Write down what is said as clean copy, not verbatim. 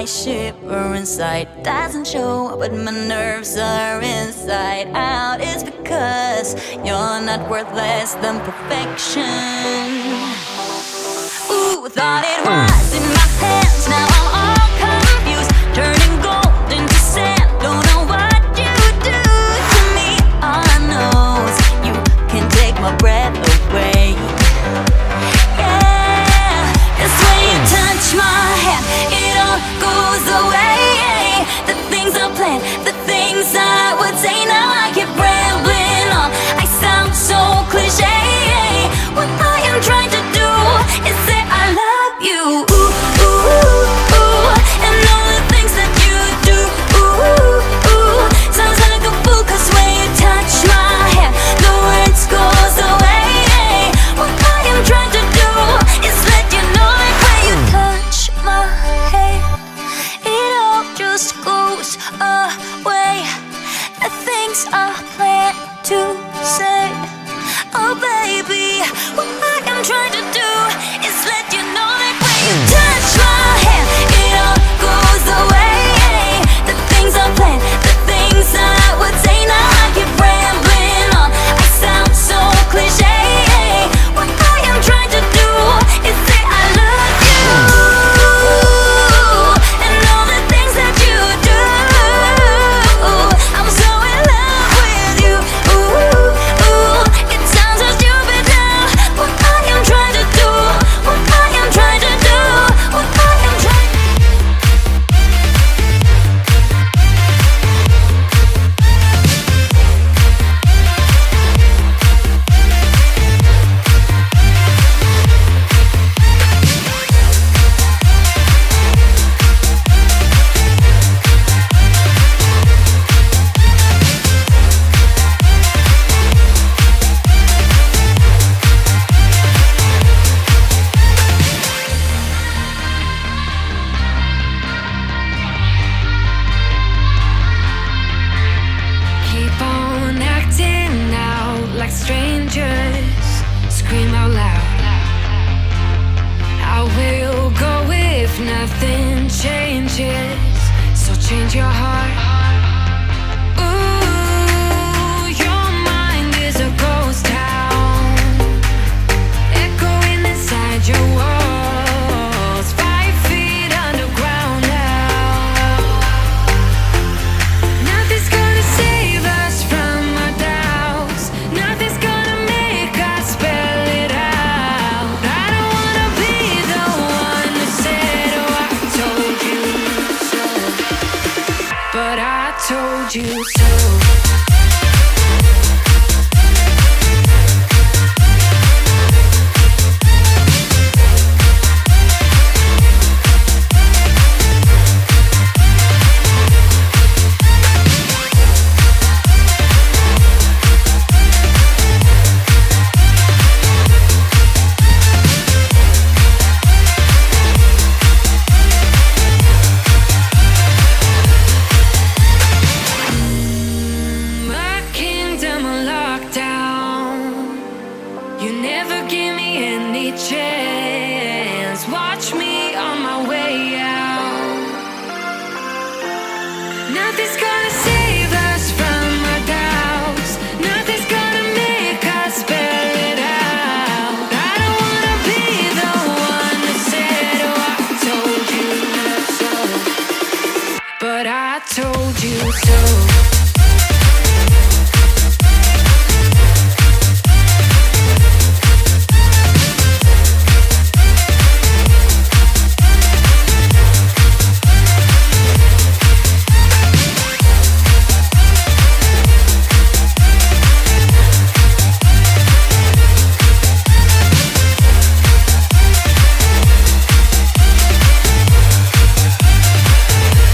I shiver inside. Doesn't show, but my nerves are inside out. It's because you're not worth less than perfection. Ooh, thought it was in my hands, now I'm all confused. Turning gold into sand, don't know what you do to me. All I know is you can take my breath away. Yeah, 'cause when you touch my hand, it all goes away. The things I planned, the things I would say, now I keep rambling on. I sound so cliche. What I am trying to do is say I love you. Ooh, ooh, ooh, and all the things that you do. Ooh, ooh, sounds like a fool, 'cause when you touch my hand, the words goes away. What I am trying to do is let you know that when you touch my hand, it all just goes away. The things I plan to say, oh baby, what I am trying to do is let you know that when you touch my hand, it all goes away. The things I plan, the things I would say, now I keep rambling on. I sound so cliche. What I am trying to do is say I love you, and all the things that you do. I'm so in love with you. Ooh, ooh, it sounds so stupid now. What I am trying to do, what I am trying to do, what I am trying to do. Keep on acting out like strangers. Scream out loud. I will go if nothing changes. So change your heart. Ooh, your mind is a ghost town, echoing inside your walls. 5 feet underground now. Nothing's gonna save us from our doubts. Nothing's gonna make us spell it out. I don't wanna be the one who said, oh, I told you so. But I told you so. My kingdom on lockdown. You never give me any chance.